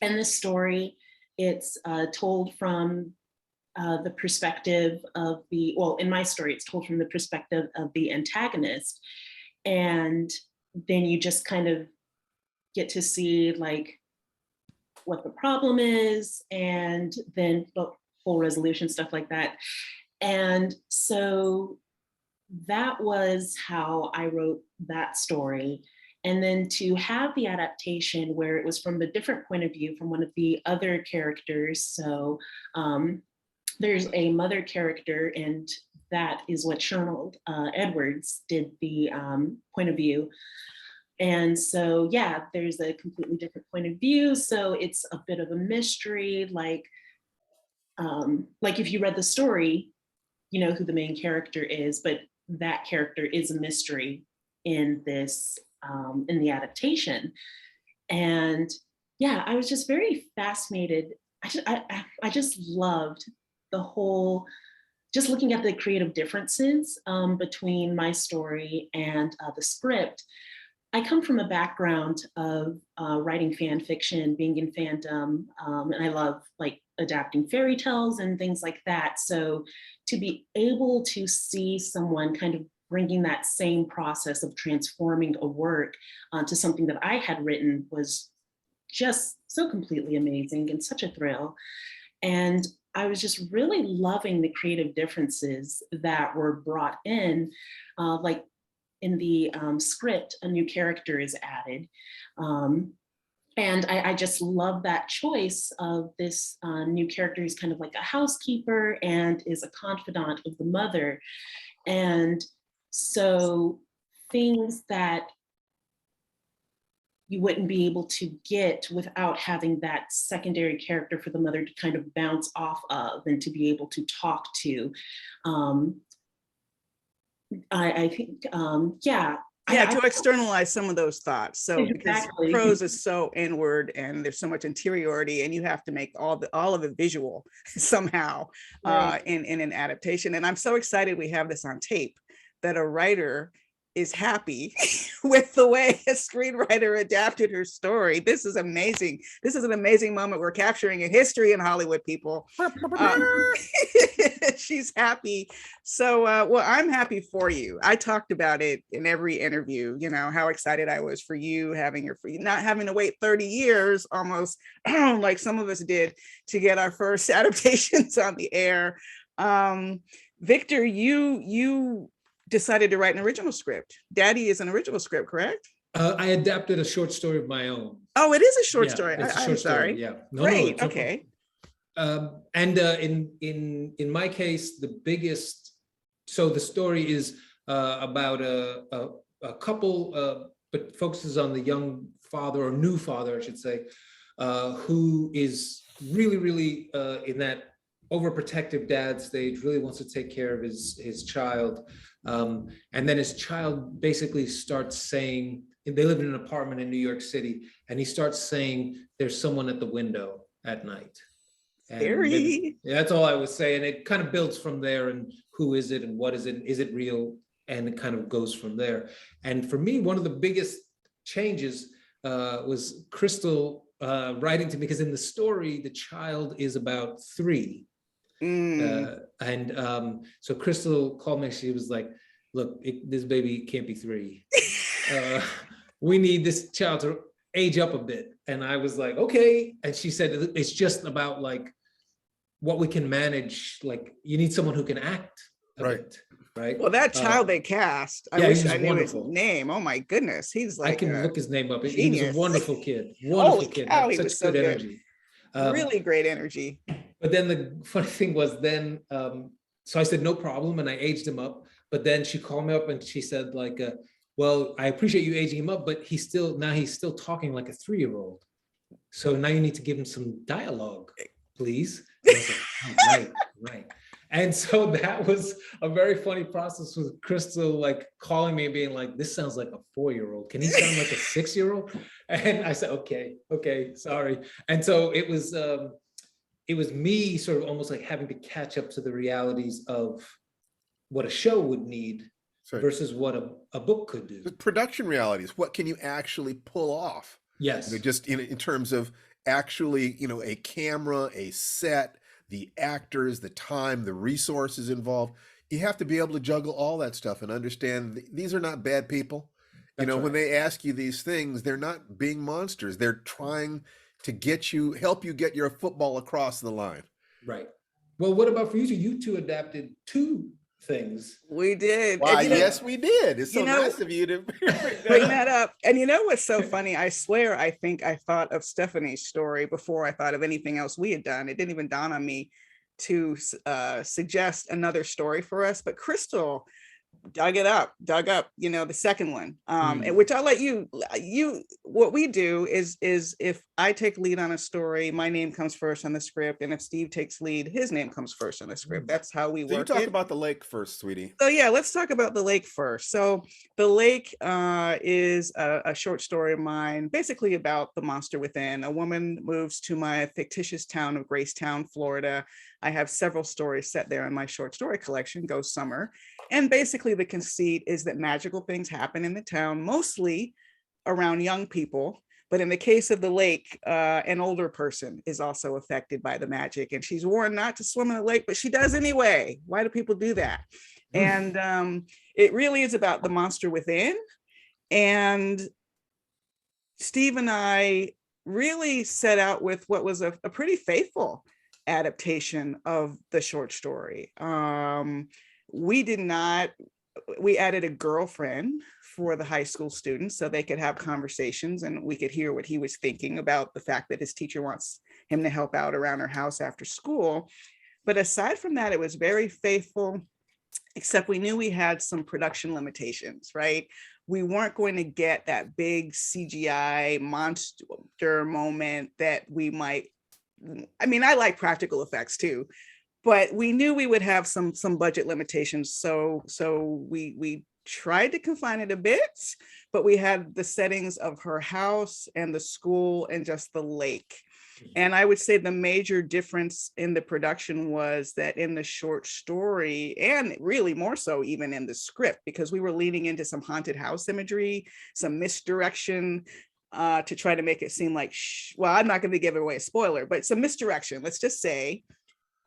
this story, it's told from the perspective of in my story, it's told from the perspective of the antagonist. And then you just kind of get to see like what the problem is, and then the whole resolution, stuff like that. And so that was how I wrote that story. And then to have the adaptation where it was from the different point of view from one of the other characters. So there's a mother character, and that is what Chernold Edwards did the point of view. And so, yeah, there's a completely different point of view. So it's a bit of a mystery. Like if you read the story, you know who the main character is, but that character is a mystery in this, in the adaptation. And yeah, I was just very fascinated. I just loved the whole, just looking at the creative differences between my story and the script. I come from a background of writing fan fiction, being in fandom, and I love like adapting fairy tales and things like that. So to be able to see someone kind of bringing that same process of transforming a work to something that I had written was just so completely amazing and such a thrill. And I was just really loving the creative differences that were brought in, like in the script, a new character is added. And I just love that choice of this new character who's kind of like a housekeeper and is a confidant of the mother. And so things that you wouldn't be able to get without having that secondary character for the mother to kind of bounce off of and to be able to talk to. I think, yeah. Yeah, to externalize some of those thoughts. So because Exactly. prose is so inward and there's so much interiority, and you have to make all of it visual somehow Right. in an adaptation. And I'm so excited we have this on tape, that a writer is happy with the way a screenwriter adapted her story. This is amazing. This is an amazing moment we're capturing in history in Hollywood, people. She's happy. So, well, I'm happy for you. I talked about it in every interview, you know, how excited I was for you not having to wait 30 years almost, like some of us did, to get our first adaptations on the air. Victor, you decided to write an original script. Daddy is an original script, correct? I adapted a short story of my own. Oh, it is a short Yeah, story. it's a I'm short sorry. story. Yeah. Great. No Okay. and in my case, the biggest, so the story is about a couple, but focuses on the young father, or new father, I should say, who is really in that overprotective dad stage, really wants to take care of his child. And then his child basically starts saying, they live in an apartment in New York City, and he starts saying, there's someone at the window at night. And that's all I would say. And it kind of builds from there, and who is it and what is it? Is it real? And it kind of goes from there. And for me, one of the biggest changes was Crystal writing to me, because in the story, the child is about 3. So Crystal called me. She was like, look, this baby can't be 3. We need this child to age up a bit. And I was like, okay. And she said, it's just about like what we can manage. Like, you need someone who can act a bit, right? Well, that child they cast, I wish I knew his name. Oh my goodness. He's like, I can look his name up. Genius. He was a wonderful kid. Wonderful kid. Cow, Had he such was so good good. energy. Really great energy. But then the funny thing was then, so I said, no problem. And I aged him up. But then she called me up and she said like, well, I appreciate you aging him up, but he's still talking like a 3-year-old. So now you need to give him some dialogue, please. And I was like, oh, right. And so that was a very funny process with Crystal, like calling me and being like, this sounds like a 4-year-old. Can he sound like a 6-year-old? And I said, okay, sorry. And so it was me sort of almost like having to catch up to the realities of what a show would need versus what a book could do. The production realities, what can you actually pull off? Yes. You know, just in terms of actually, you know, a camera, a set, the actors, the time, the resources involved. You have to be able to juggle all that stuff and understand these are not bad people. You know, when they ask you these things, they're not being monsters. They're trying to help you get your football across the line. Right. Well, what about for you two? You two adapted 2 things. We did. Why, yes, we did. It's so nice of you to bring that up. And you know what's so funny? I swear, I think I thought of Stephanie's story before I thought of anything else we had done. It didn't even dawn on me to suggest another story for us. But Crystal dug up, you know, the second one, which I'll let you, what we do is if I take lead on a story, my name comes first on the script. And if Steve takes lead, his name comes first on the script. That's how we work. You talk about the lake first, sweetie. So yeah, let's talk about the lake first. So the lake is a short story of mine, basically about the monster within. A woman moves to my fictitious town of Gracetown, Florida. I have several stories set there in my short story collection, Go Summer. And basically the conceit is that magical things happen in the town, mostly around young people. But in the case of the lake, an older person is also affected by the magic. And she's warned not to swim in the lake, but she does anyway. Why do people do that? And it really is about the monster within. And Steve and I really set out with what was a pretty faithful adaptation of the short story. We added a girlfriend for the high school students so they could have conversations and we could hear what he was thinking about the fact that his teacher wants him to help out around her house after school. But aside from that, it was very faithful, except we knew we had some production limitations, right? We weren't going to get that big CGI monster moment that we might. I mean, I like practical effects too, but we knew we would have some budget limitations. So we tried to confine it a bit, but we had the settings of her house and the school and just the lake. And I would say the major difference in the production was that in the short story, and really more so even in the script, because we were leaning into some haunted house imagery, some misdirection, to try to make it seem like, well, I'm not going to give away a spoiler, but some misdirection, let's just say.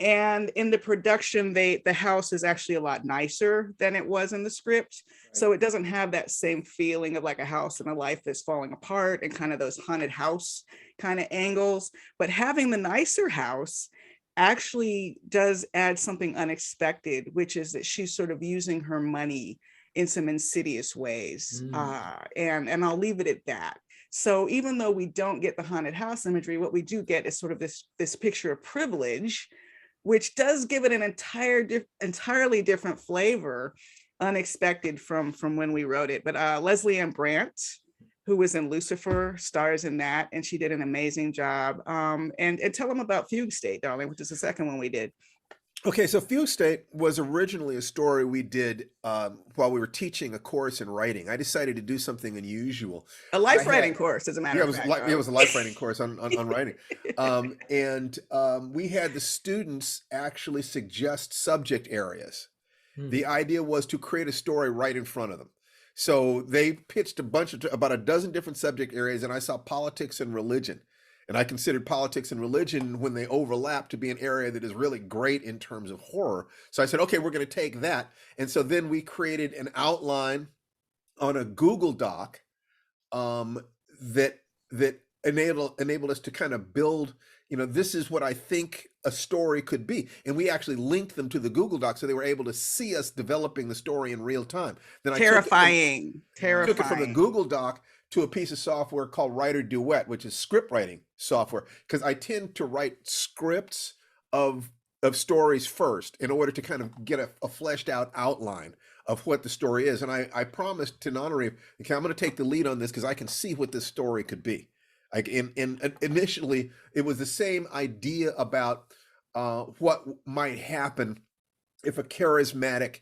And in the production, the house is actually a lot nicer than it was in the script. Right. So it doesn't have that same feeling of like a house and a life that's falling apart and kind of those haunted house kind of angles. But having the nicer house actually does add something unexpected, which is that she's sort of using her money in some insidious ways. And I'll leave it at that. So even though we don't get the haunted house imagery, what we do get is sort of this picture of privilege, which does give it an entirely different flavor, unexpected from when we wrote it. But Leslie Ann Brandt, who was in Lucifer, stars in that, and she did an amazing job. And tell them about Fugue State, darling, which is the second one we did. Okay, so Fugue State was originally a story we did while we were teaching a course in writing. I decided to do something unusual. A life writing course, as a matter of fact. It was a life writing course on writing. And we had the students actually suggest subject areas. The idea was to create a story right in front of them. So they pitched about a dozen different subject areas, and I saw politics and religion. And I considered politics and religion, when they overlap, to be an area that is really great in terms of horror. So I said, okay, we're going to take that. And so then we created an outline on a Google Doc that enabled us to kind of build, this is what I think a story could be. And we actually linked them to the Google Doc, so they were able to see us developing the story in real time. Then Terrifying. I took it from the Google Doc to a piece of software called Writer Duet, which is script writing software, because I tend to write scripts of stories first in order to kind of get a fleshed out outline of what the story is. And I promised to Noire, okay, I'm going to take the lead on this because I can see what this story could be. Like initially, it was the same idea about what might happen if a charismatic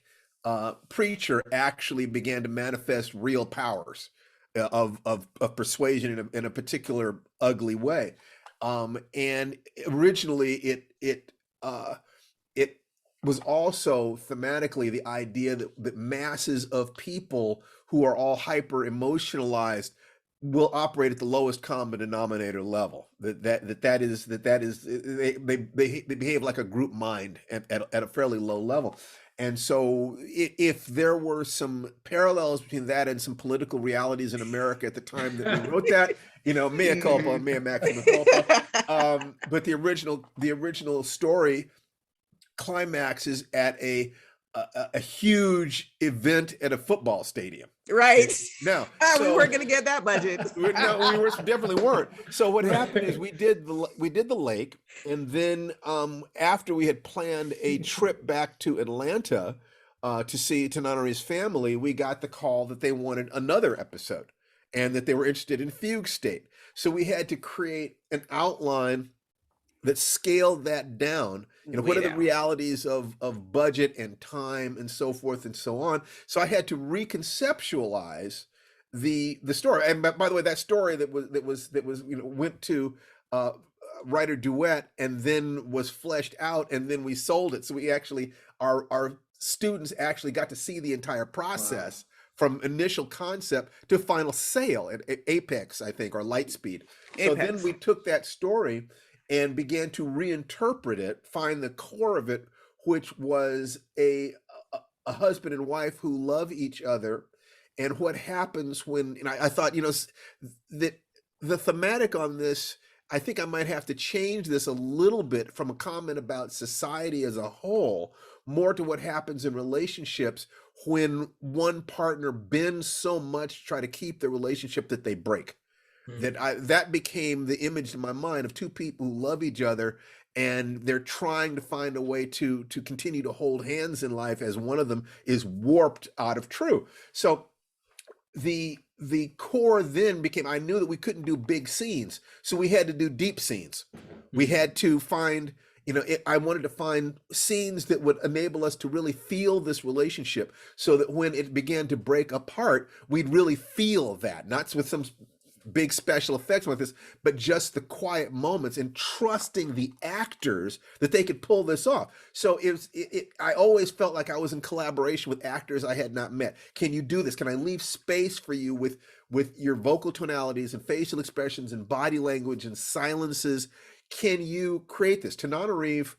preacher actually began to manifest real powers of persuasion in a particular ugly way. And originally it was also thematically the idea that masses of people who are all hyper emotionalized will operate at the lowest common denominator level. They behave like a group mind at a fairly low level. And so if there were some parallels between that and some political realities in America at the time that we wrote that, mea culpa, mea maxima culpa. But the original story climaxes at a huge event at a football stadium. Right. No, we weren't going to get that budget. No, we definitely weren't. So what happened is we did the lake, and then after we had planned a trip back to Atlanta to see Noire's family, we got the call that they wanted another episode and that they were interested in Fugue State. So we had to create an outline that scaled that down. What are the realities of budget and time and so forth and so on. So I had to reconceptualize the story. And by the way, that story that was went to Writer Duet and then was fleshed out, and then we sold it. So we actually our students actually got to see the entire process. Wow. From initial concept to final sale at Apex, I think, or Lightspeed. So then we took that story and began to reinterpret it, find the core of it, which was a husband and wife who love each other, and what happens when. And I thought, that the thematic on this, I think I might have to change this a little bit from a comment about society as a whole, more to what happens in relationships when one partner bends so much to try to keep the relationship that they break. That became the image in my mind of two people who love each other, and they're trying to find a way to continue to hold hands in life as one of them is warped out of true. So the core then became, I knew that we couldn't do big scenes, so we had to do deep scenes. We had to find I wanted to find scenes that would enable us to really feel this relationship, so that when it began to break apart, we'd really feel that, not with some big special effects like this, but just the quiet moments, and trusting the actors that they could pull this off. So I always felt like I was in collaboration with actors I had not met. Can you do this? Can I leave space for you with your vocal tonalities and facial expressions and body language and silences? Can you create this? Tananarive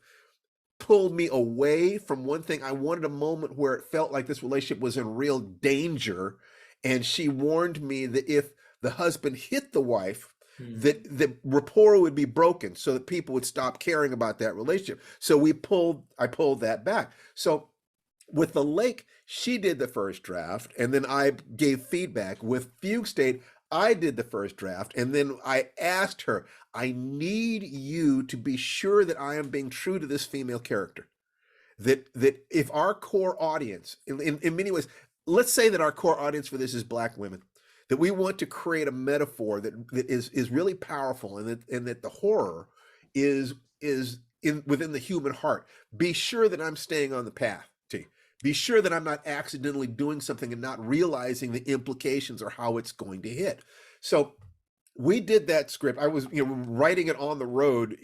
pulled me away from one thing. I wanted a moment where it felt like this relationship was in real danger, and she warned me that if the husband hit the wife, that the rapport would be broken, so that people would stop caring about that relationship. So I pulled that back. So with The Lake, she did the first draft, and then I gave feedback. With Fugue State, I did the first draft, and then I asked her, I need you to be sure that I am being true to this female character. That if our core audience, in many ways, let's say that our core audience for this is Black women, that we want to create a metaphor that is really powerful, and that the horror is within the human heart. Be sure that I'm staying on the path, T. Be sure that I'm not accidentally doing something and not realizing the implications or how it's going to hit. So we did that script. I was, writing it on the road,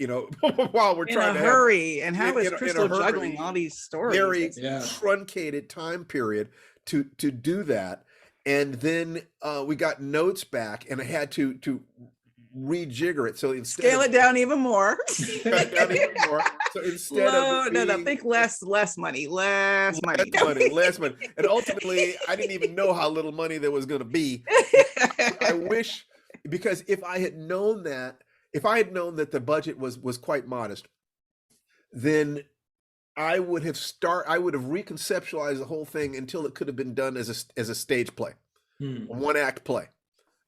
while we're trying to hurry. And how is Crystal juggling all these stories? Very truncated time period to do that. And then we got notes back, and I had to rejigger it. So instead scale it down even more. So instead of think less money. Less money. And ultimately, I didn't even know how little money there was going to be. I wish, because if I had known that the budget was quite modest, then I would have reconceptualized the whole thing until it could have been done as a stage play, a one-act play.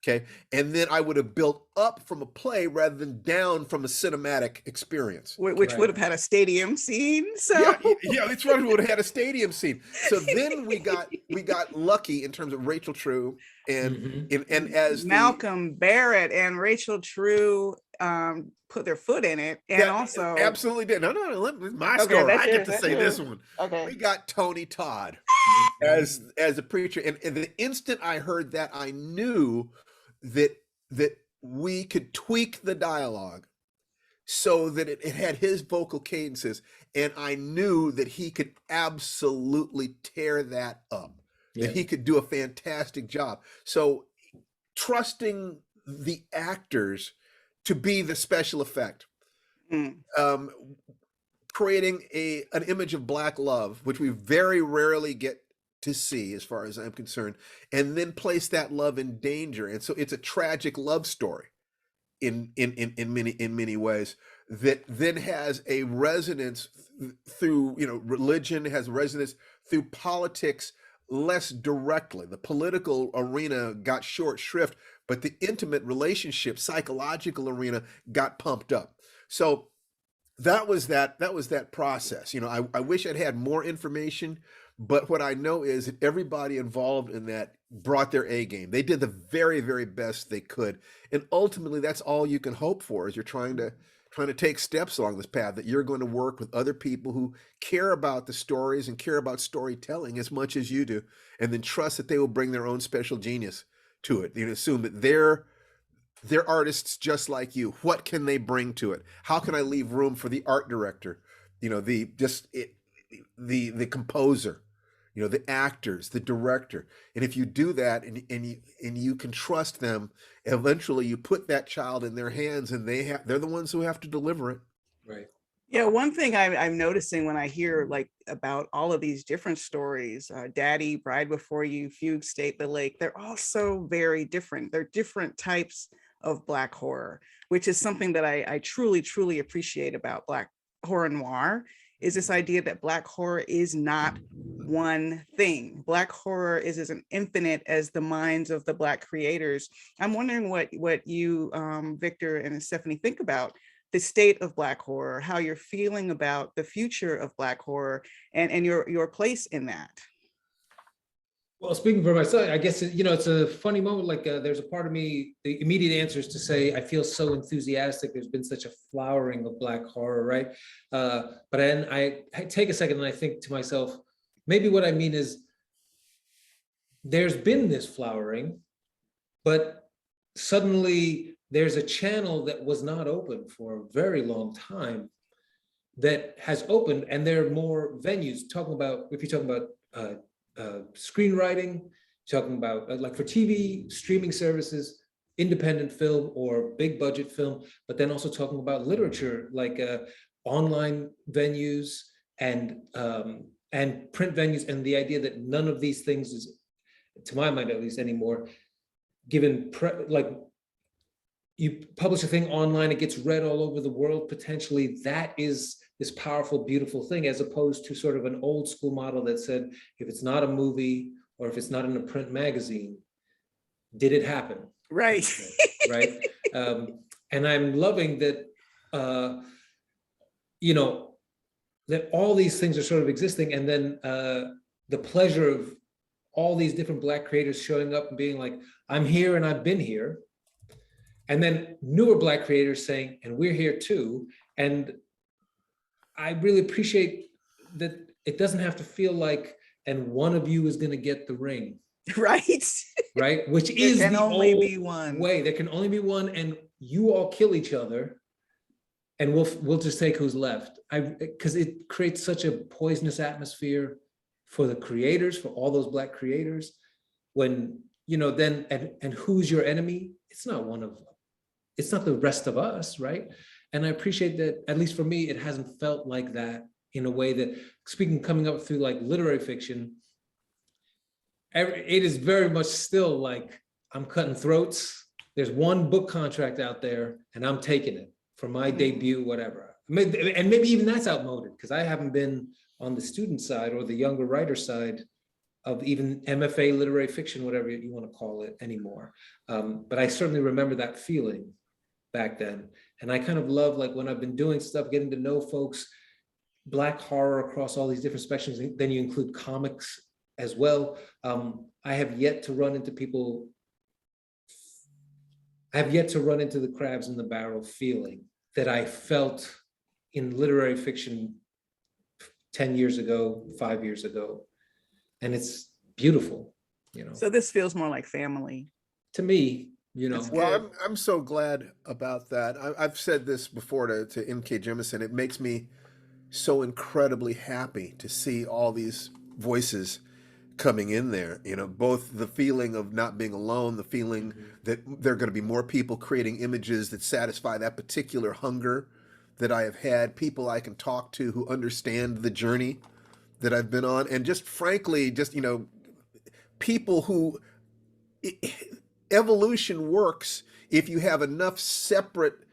Okay. And then I would have built up from a play rather than down from a cinematic experience. Which would have had a stadium scene. So yeah, that's right. We would have had a stadium scene. So then we got lucky in terms of Rachel True and as Malcolm Barrett and Rachel True put their foot in it, and also absolutely did. No, my story. I get to say this one. Okay. We got Tony Todd as a preacher, and the instant I heard that, I knew that we could tweak the dialogue so that it had his vocal cadences, and I knew that he could absolutely tear that up. That he could do a fantastic job. So trusting the actors to be the special effect, creating an image of Black love, which we very rarely get to see as far as I'm concerned, and then place that love in danger. And so it's a tragic love story in many ways, that then has a resonance through, religion, has resonance through politics, less directly. The political arena got short shrift, but the intimate relationship, psychological arena got pumped up. So that was that process. I wish I'd had more information, but what I know is that everybody involved in that brought their A game. They did the very, very best they could. And ultimately, that's all you can hope for as you're trying to take steps along this path, that you're going to work with other people who care about the stories and care about storytelling as much as you do, and then trust that they will bring their own special genius to it. Assume that they're artists just like you. What can they bring to it? How can I leave room for the art director, the composer, the actors, the director? And if you do that, and you can trust them, eventually you put that child in their hands, and they're the ones who have to deliver it. Right. Yeah, one thing I'm noticing when I hear about all of these different stories, Daddy, Bride Before You, Fugue State, The Lake, they're all so very different. They're different types of Black horror, which is something that I truly, truly appreciate about Black horror noir, is this idea that Black horror is not one thing. Black horror is as infinite as the minds of the Black creators. I'm wondering what you, Victor and Stephanie, think about the state of Black horror, how you're feeling about the future of Black horror, and your place in that. Well, speaking for myself, I guess, it's a funny moment. Like there's a part of me, the immediate answer is to say, I feel so enthusiastic. There's been such a flowering of Black horror, right? But then I take a second and I think to myself, maybe what I mean is there's been this flowering, but suddenly there's a channel that was not open for a very long time that has opened, and there are more venues. Talking about, if you're talking about screenwriting, talking about like for TV, streaming services, independent film or big budget film, but then also talking about literature, like online venues and print venues, and the idea that none of these things is, to my mind at least anymore, given like you publish a thing online, it gets read all over the world, potentially. That is this powerful, beautiful thing, as opposed to sort of an old school model that said, if it's not a movie or if it's not in a print magazine, did it happen? Right. Right. And I'm loving that, that all these things are sort of existing. And then the pleasure of all these different Black creators showing up and being like, I'm here and I've been here. And then newer Black creators saying, and we're here too. And I really appreciate that it doesn't have to feel like, and one of you is going to get the ring. Right. Right. Which is there can the only old be one way. There can only be one, and you all kill each other, and we'll just take who's left. Because it creates such a poisonous atmosphere for the creators, for all those Black creators. When then and who's your enemy? It's not it's not the rest of us, right? And I appreciate that, at least for me, it hasn't felt like that in a way that, coming up through like literary fiction, it is very much still like, I'm cutting throats. There's one book contract out there and I'm taking it for my debut, whatever. And maybe even that's outmoded, because I haven't been on the student side or the younger writer side of even MFA literary fiction, whatever you want to call it, anymore. But I certainly remember that feeling back then. And I kind of love, like, when I've been doing stuff, getting to know folks, Black horror across all these different spectrums, then you include comics as well. I have yet to run into people, I have yet to run into the crabs in the barrel feeling that I felt in literary fiction 10 years ago, 5 years ago. And it's beautiful, So this feels more like family to me. Well, I'm so glad about that. I've said this before to M.K. Jemison. It makes me so incredibly happy to see all these voices coming in there. Both the feeling of not being alone, the feeling that there are going to be more people creating images that satisfy that particular hunger that I have had, people I can talk to who understand the journey that I've been on, and just frankly, just people who. Evolution works if you have enough separate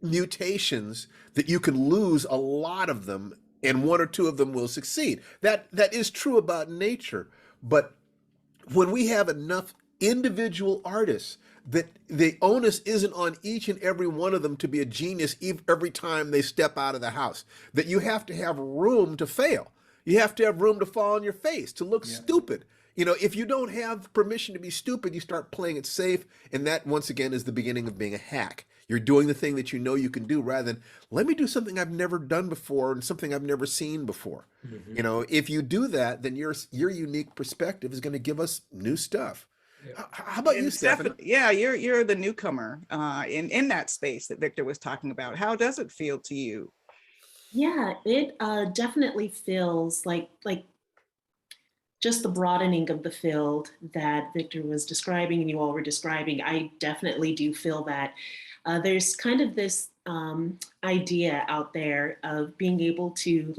mutations that you can lose a lot of them and one or two of them will succeed. That is true about nature. But when we have enough individual artists, that the onus isn't on each and every one of them to be a genius every time they step out of the house, that you have to have room to fail. You have to have room to fall on your face, to look stupid. If you don't have permission to be stupid, you start playing it safe. And that, once again, is the beginning of being a hack. You're doing the thing that you know you can do, rather than, let me do something I've never done before and something I've never seen before. If you do that, then your unique perspective is going to give us new stuff. How about you, Stephanie? Yeah, you're the newcomer in that space that Victor was talking about. How does it feel to you? Yeah, it definitely feels like just the broadening of the field that Victor was describing and you all were describing. I definitely do feel that there's kind of this idea out there of being able to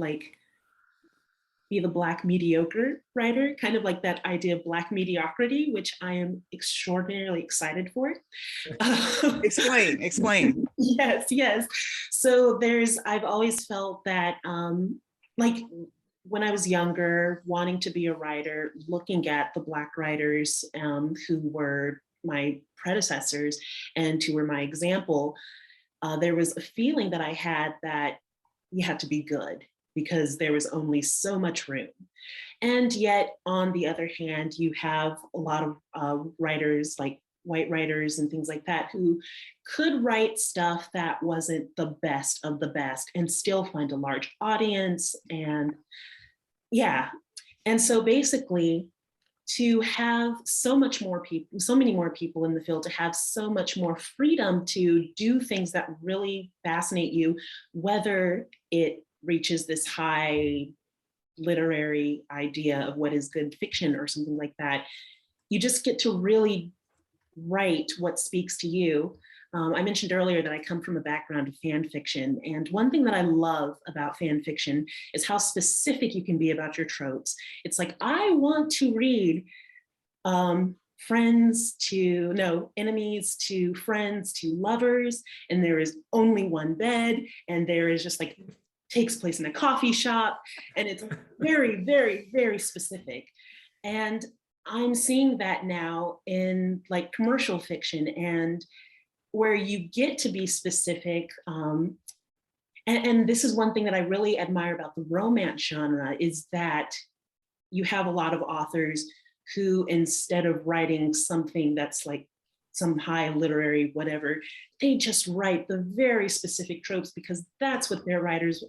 be the Black mediocre writer, kind of like that idea of Black mediocrity, which I am extraordinarily excited for. Explain. Yes. So I've always felt that when I was younger, wanting to be a writer, looking at the Black writers who were my predecessors and who were my example, there was a feeling that I had that you had to be good. because there was only so much room. And yet, on the other hand, you have a lot of writers, like white writers and things like that, who could write stuff that wasn't the best of the best and still find a large audience. And yeah. And so basically, to have so many more people in the field, to have so much more freedom to do things that really fascinate you, whether it reaches this high literary idea of what is good fiction or something like that, you just get to really write what speaks to you. I mentioned earlier that I come from a background of fan fiction, and one thing that I love about fan fiction is how specific you can be about your tropes. It's like, I want to read enemies to friends to lovers, and there is only one bed, and there is just like, takes place in a coffee shop, and it's very, very, very specific. And I'm seeing that now in like commercial fiction, and where you get to be specific. And this is one thing that I really admire about the romance genre, is that you have a lot of authors who, instead of writing something that's like some high literary whatever, they just write the very specific tropes, because that's what their readers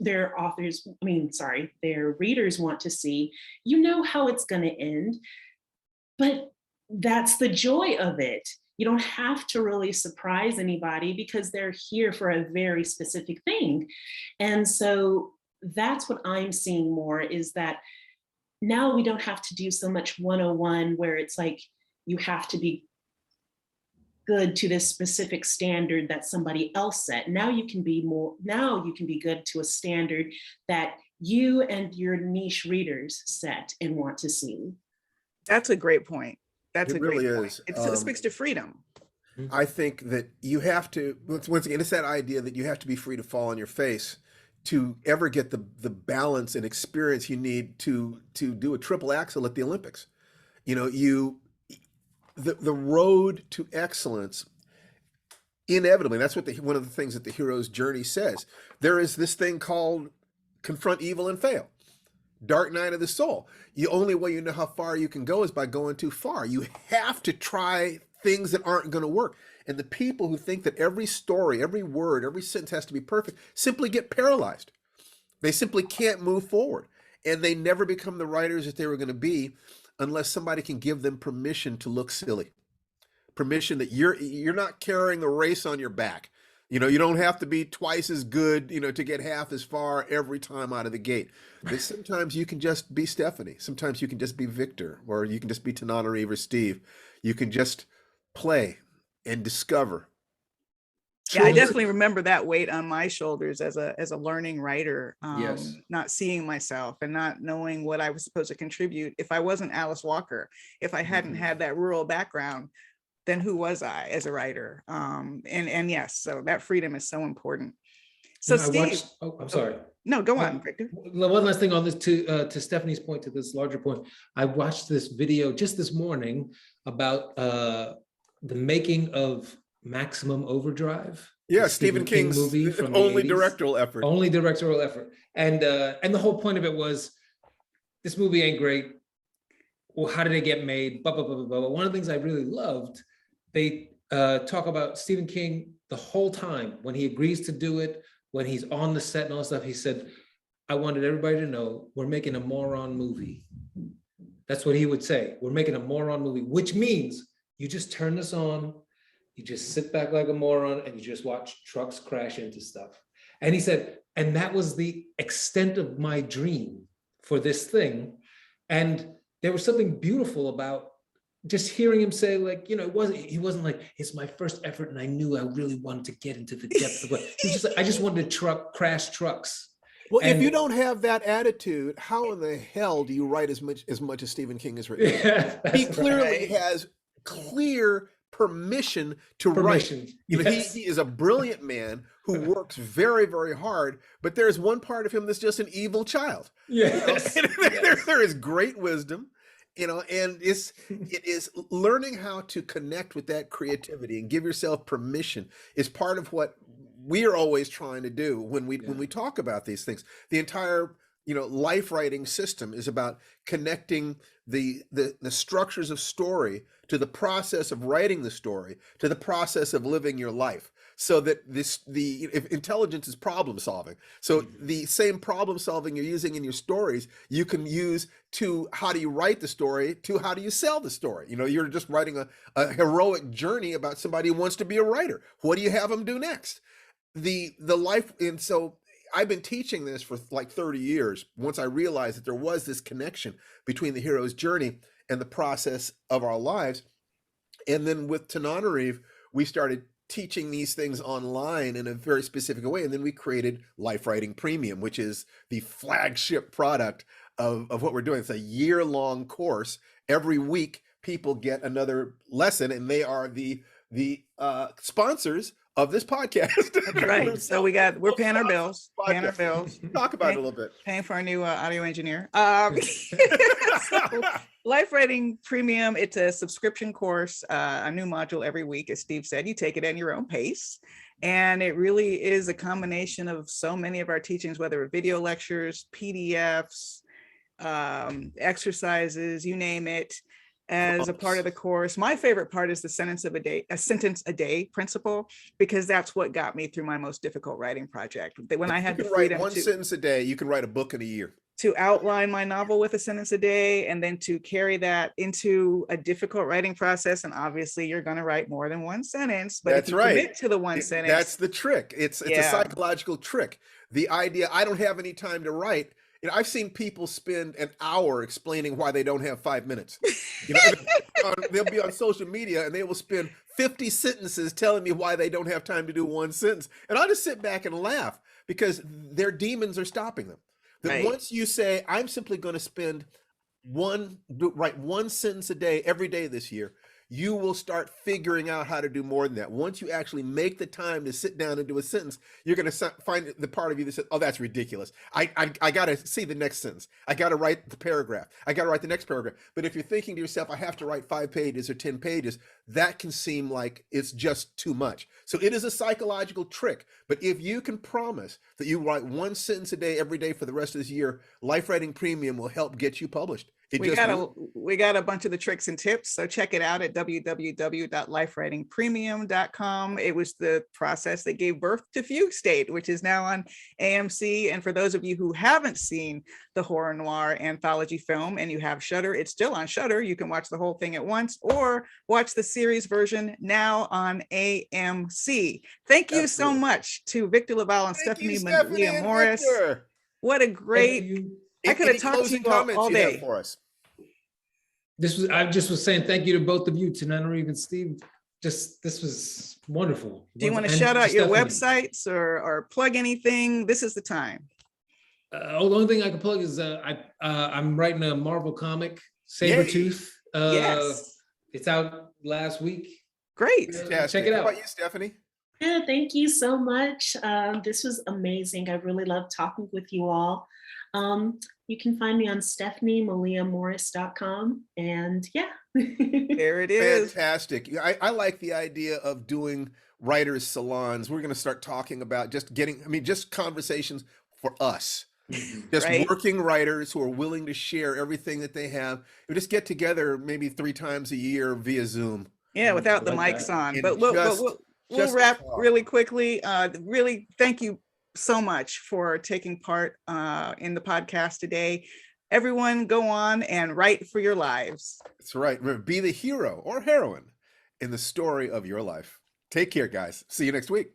want to see. You know how it's going to end, but that's the joy of it. You don't have to really surprise anybody, because they're here for a very specific thing. And so that's what I'm seeing more, is that now we don't have to do so much 101 where it's like you have to be good to this specific standard that somebody else set. Now you can be good to a standard that you and your niche readers set and want to see. That's a great point. That's It a great really point. is. It speaks to freedom. I think that you have to, once again, it's that idea that you have to be free to fall on your face to ever get the balance and experience you need to do a triple axel at the Olympics. You know, the road to excellence, inevitably, that's what one of the things that the hero's journey says. There is this thing called confront evil and fail. Dark night of the soul. The only way you know how far you can go is by going too far. You have to try things that aren't going to work. And the people who think that every story, every word, every sentence has to be perfect simply get paralyzed. They simply can't move forward. And they never become the writers that they were going to be unless somebody can give them permission to look silly. Permission that you're not carrying a race on your back. You know, you don't have to be twice as good, to get half as far every time out of the gate. But sometimes you can just be Stephanie. Sometimes you can just be Victor, or you can just be Tananarive or Steve. You can just play and discover. Yeah, I definitely remember that weight on my shoulders as a learning writer, Yes. not seeing myself and not knowing what I was supposed to contribute. If I wasn't Alice Walker, if I hadn't had that rural background, then who was I as a writer? And yes, so that freedom is so important. So Steve, I'm sorry. No, go on, Victor. One last thing on this, to Stephanie's point, to this larger point. I watched this video just this morning about the making of Maximum Overdrive. Yeah, Stephen King's movie from the only 80s. directorial effort. Only directorial effort. And the whole point of it was, this movie ain't great. Well, how did it get made? Blah, blah, blah, blah, blah. One of the things I really loved, they talk about Stephen King the whole time. When he agrees to do it, when he's on the set and all that stuff, he said, I wanted everybody to know we're making a moron movie. That's what he would say. We're making a moron movie, which means you just turn this on, you just sit back like a moron, and you just watch trucks crash into stuff. And he said, and that was the extent of my dream for this thing. And there was something beautiful about just hearing him say, like, he wasn't like, it's my first effort and I knew I really wanted to get into the depths of it. He was just like, I just wanted to crash trucks. Well, if you don't have that attitude, how in the hell do you write as much as Stephen King has written? Yeah, he clearly has clear permission to write. Yes. He is a brilliant man who works very, very hard, but there's one part of him that's just an evil child. Yes. There is great wisdom, and it is learning how to connect with that creativity and give yourself permission is part of what we are always trying to do when we talk about these things. The entire life writing system is about connecting the structures of story to the process of writing the story, to the process of living your life. So that if intelligence is problem solving. So the same problem solving you're using in your stories, you can use to how do you write the story, to how do you sell the story. You're just writing a heroic journey about somebody who wants to be a writer. What do you have them do next? The life, and so I've been teaching this for like 30 years. Once I realized that there was this connection between the hero's journey and the process of our lives. And then with Tananarive, we started teaching these things online in a very specific way. And then we created Lifewriting Premium, which is the flagship product of what we're doing. It's a year-long course. Every week, people get another lesson, and they are the sponsors of this podcast. That's right. So we're paying our bills. Paying our bills. Talk about it a little bit. Paying for our new audio engineer. So, Lifewriting Premium, it's a subscription course, a new module every week. As Steve said, you take it at your own pace. And it really is a combination of so many of our teachings, whether it's video lectures, PDFs, exercises, you name it, as a part of the course. My favorite part is the sentence a day principle, because that's what got me through my most difficult writing project. When I had the freedom to write one sentence a day, you can write a book in a year. To outline my novel with a sentence a day, and then to carry that into a difficult writing process. And obviously you're going to write more than one sentence, but that's if you right. commit to the one sentence. That's the trick. It's a psychological trick. The idea, I don't have any time to write. I've seen people spend an hour explaining why they don't have 5 minutes. They'll be on social media and they will spend 50 sentences telling me why they don't have time to do one sentence. And I'll just sit back and laugh, because their demons are stopping them. That once you say, I'm simply going to write one sentence a day every day this year, you will start figuring out how to do more than that. Once you actually make the time to sit down and do a sentence, you're going to find the part of you that says, oh, that's ridiculous. I got to see the next sentence. I got to write the paragraph. I got to write the next paragraph. But if you're thinking to yourself, I have to write 5 pages or 10 pages, that can seem like it's just too much. So it is a psychological trick. But if you can promise that you write one sentence a day every day for the rest of this year, Lifewriting Premium will help get you published. We got a bunch of the tricks and tips, so check it out at www.lifewritingpremium.com. It was the process that gave birth to Fugue State, which is now on AMC. And for those of you who haven't seen the horror noir anthology film and you have Shudder, it's still on Shudder. You can watch the whole thing at once or watch the series version now on AMC. Thank you so much to Victor LaValle and Stephanie Malia Morris. What a great... I could have talked to you all day. For us. I just was saying thank you to both of you, Tananarive and Steve. This was wonderful. Do you want to shout out your websites or plug anything? This is the time. The only thing I can plug is I'm writing a Marvel comic, Sabretooth. Yes. It's out last week. Great. Check it out. How about you, Stephanie? Yeah, thank you so much. This was amazing. I really loved talking with you all. You can find me on stephaniemaliamorris.com, and there it is. Fantastic. I like the idea of doing writers' salons. We're going to start talking about just conversations for us. Just working writers who are willing to share everything that they have. We just get together maybe 3 times a year via Zoom. Yeah, without the mics on. But we'll wrap really quickly. Really, thank you so much for taking part in the podcast today. Everyone, go on and write for your lives. That's right. Remember, be the hero or heroine in the story of your life. Take care, guys. See you next week.